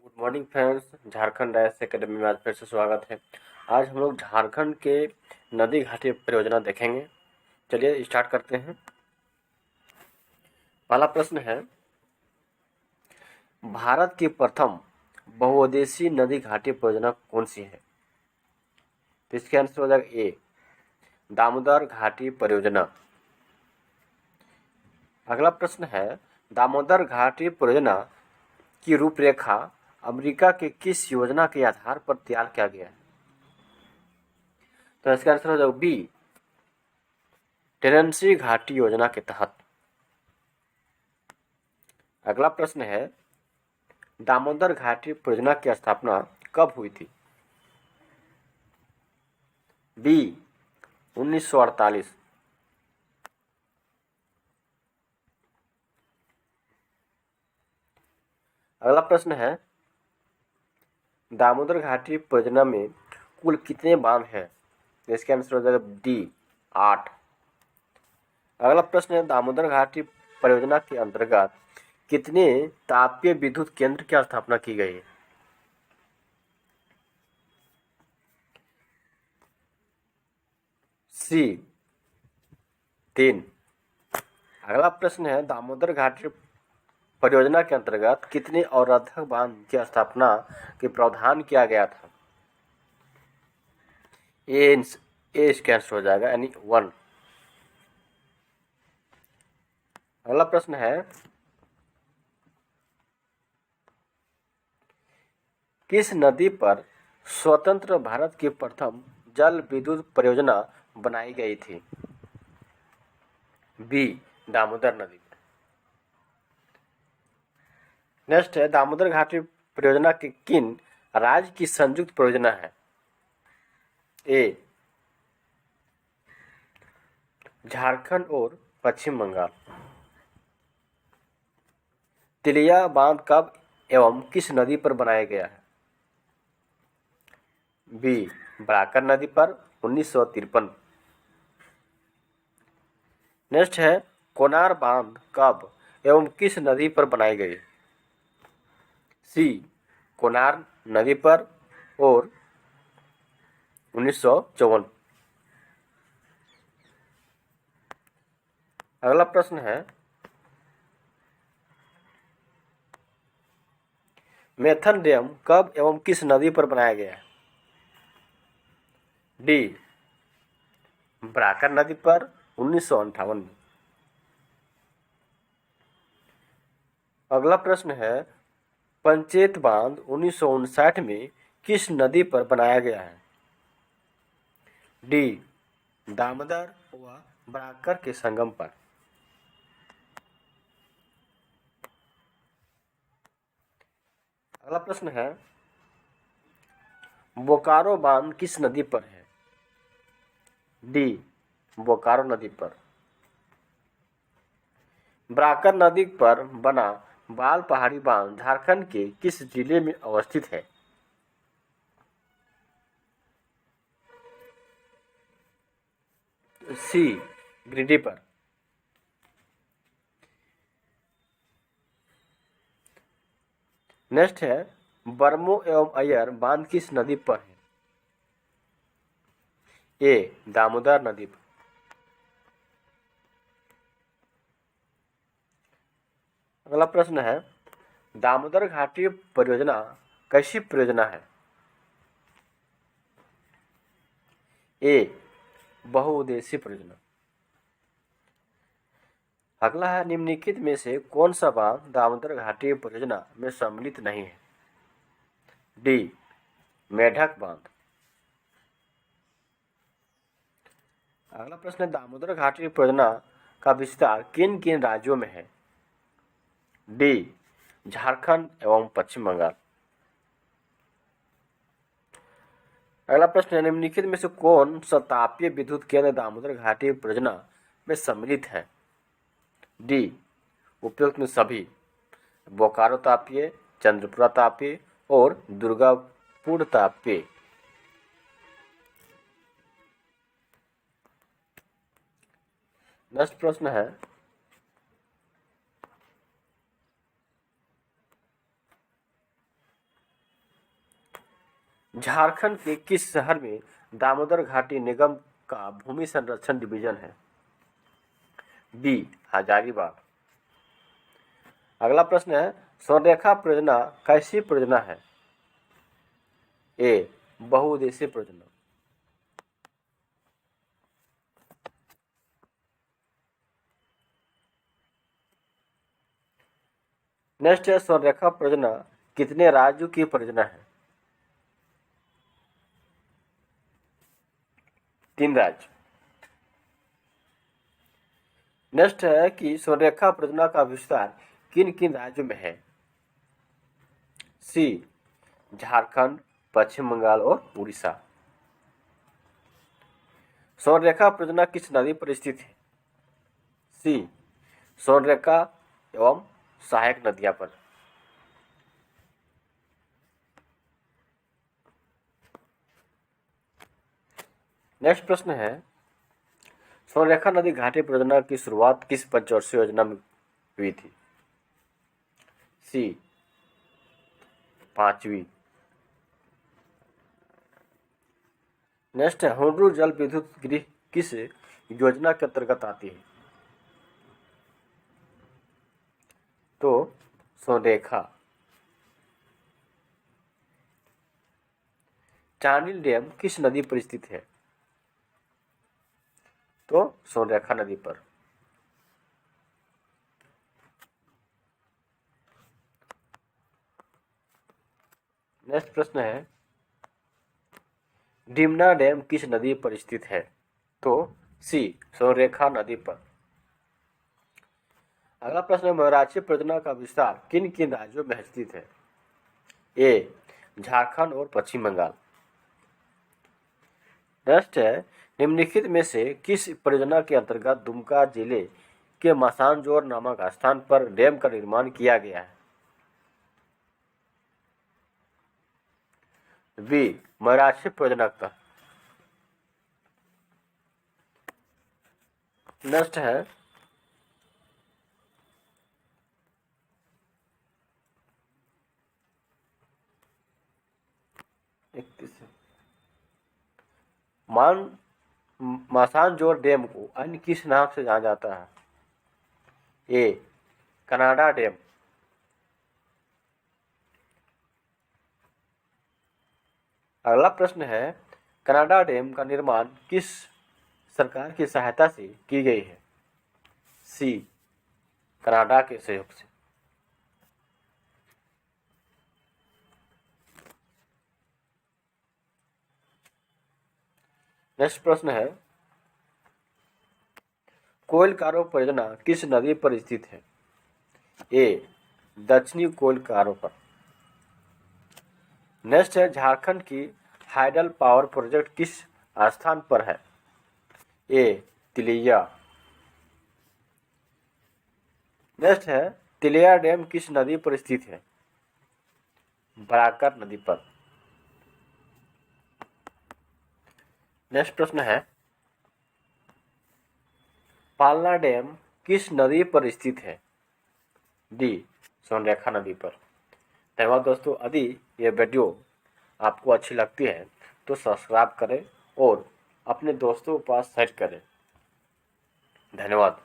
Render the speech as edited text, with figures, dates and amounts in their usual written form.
Good morning friends. Jharkhand rice academy में आज फिर से स्वागत है। आज हम लोग झारखंड के नदी घाटी परियोजना देखेंगे। चलिए स्टार्ट करते हैं। पहला प्रश्न है, भारत की प्रथम बहुउद्देशीय नदी घाटी परियोजना कौन सी है? तो इसके आंसर हो जाएगा ए, दामोदर घाटी परियोजना। अगला प्रश्न है, दामोदर घाटी परियोजना की रूपरेखा अमेरिका के किस योजना के आधार पर तैयार किया गया है? तो इसका आंसर हो जाएगा बी, टेनेंसी घाटी योजना के तहत। अगला प्रश्न है, दामोदर घाटी परियोजना की स्थापना कब हुई थी? बी, 1948। अगला प्रश्न है, दामोदर घाटी परियोजना में कुल कितने बांध हैं? इसके आंसर हो जाएगा डी, 8। अगला प्रश्न है, दामोदर घाटी परियोजना के अंतर्गत कितने तापीय विद्युत केंद्र की स्थापना की गई है? सी, 3। अगला प्रश्न है, दामोदर घाटी परियोजना के अंतर्गत कितने अवरोधक बांध की स्थापना के प्रावधान किया गया था? ए इसका आंसर हो जाएगा यानी 1। अगला प्रश्न है, किस नदी पर स्वतंत्र भारत की प्रथम जल विद्युत परियोजना बनाई गई थी? बी, दामोदर नदी पर। नेक्स्ट है, दामोदर घाटी परियोजना की किन राज्य की संयुक्त परियोजना है? ए, झारखंड और पश्चिम बंगाल। तिलिया बांध कब एवं किस नदी पर बनाया गया है? बी, बराकर नदी पर 1953। नेक्स्ट है, कोनार बांध कब एवं किस नदी पर बनाई गई? सी, कोनार नदी पर और 1954। अगला प्रश्न है, मेथन डैम कब एवं किस नदी पर बनाया गया है? डी, बराकर नदी पर 1958 में। अगला प्रश्न है, पंचेत बांध 1959 में किस नदी पर बनाया गया है? डी, दामोदर व बराकर के संगम पर। अगला प्रश्न है, बोकारो बांध किस नदी पर है? डी, बोकारो नदी पर। बराकर नदी पर बना बाल पहाड़ी बांध झारखंड के किस जिले में अवस्थित है? सी, गिरिडीह पर। नेक्स्ट है, बरमो एवं अय्यर बांध किस नदी पर है? ए, दामोदर नदी पर। अगला प्रश्न है, दामोदर घाटी परियोजना कैसी परियोजना है? ए, बहुउद्देशीय परियोजना। अगला है, निम्नलिखित में से कौन सा बांध दामोदर घाटी परियोजना में सम्मिलित नहीं है? डी, मेढक बांध। अगला प्रश्न है, दामोदर घाटी परियोजना का विस्तार किन किन राज्यों में है? डी, झारखंड एवं पश्चिम बंगाल। अगला प्रश्न है, निम्नलिखित में से कौन सा तापीय विद्युत केंद्र दामोदर घाटी परियोजना में सम्मिलित है? डी, उपयुक्त में सभी, बोकारो तापीय, चंद्रपुरा तापीय और दुर्गापुर तापीय। नेक्स्ट प्रश्न है, झारखंड के किस शहर में दामोदर घाटी निगम का भूमि संरक्षण डिवीजन है? बी हजारीबाग। अगला प्रश्न है, स्वर्णरेखा परियोजना कैसी परियोजना है? ए बहुउद्देशीय परियोजना। नेक्स्ट है, स्वर्णरेखा परियोजना कितने राज्यों की परियोजना है? 3 राज्य। नेक्स्ट है कि स्वर्णरेखा परियोजना का विस्तार किन किन राज्यों में है? सी झारखंड, पश्चिम बंगाल और उड़ीसा। स्वर्णरेखा परियोजना किस नदी पर स्थित है? सी स्वर्णरेखा एवं सहायक नदियां पर। नेक्स्ट प्रश्न है, स्वर्णरेखा नदी घाटी परियोजना की शुरुआत किस पंचवर्षीय योजना में हुई थी? सी 5वीं। नेक्स्ट है, हुडरू जल विद्युत गृह किस योजना के अंतर्गत आती है? तो स्वर्णरेखा। चांडिल डैम किस नदी पर स्थित है? तो स्वर्णरेखा नदी पर। नेक्स्ट प्रश्न है, डिमना डैम किस नदी पर स्थित है? तो सी स्वर्णरेखा नदी पर। अगला प्रश्न है, महराष्ट्र परियोजना का विस्तार किन किन राज्यों में स्थित है? ए झारखंड और पश्चिम बंगाल। नेक्स्ट है, निम्नलिखित में से किस परियोजना के अंतर्गत दुमका जिले के मसानजोर नामक स्थान पर डैम का निर्माण किया गया है? बी महराष्ट्र परियोजना का। नेक्स्ट है, मासानजोर डैम को अन्य किस नाम से जाना जाता है? ए कनाडा डैम। अगला प्रश्न है, कनाडा डैम का निर्माण किस सरकार की सहायता से की गई है? सी कनाडा के सहयोग से। नेक्स्ट प्रश्न है, कोइलकारो परियोजना किस नदी पर स्थित है? ए दक्षिणी कोइलकारो पर। नेक्स्ट है, झारखंड की हाइडल पावर प्रोजेक्ट किस स्थान पर है? ए तिलैया। नेक्स्ट है, तिलैया डैम किस नदी पर स्थित है? बराकर नदी पर। नेक्स्ट प्रश्न है, पालना डैम किस नदी पर स्थित है? डी स्वर्णरेखा नदी पर। धन्यवाद दोस्तों, यदि ये वीडियो आपको अच्छी लगती है तो सब्सक्राइब करें और अपने दोस्तों के पास शेयर करें। धन्यवाद।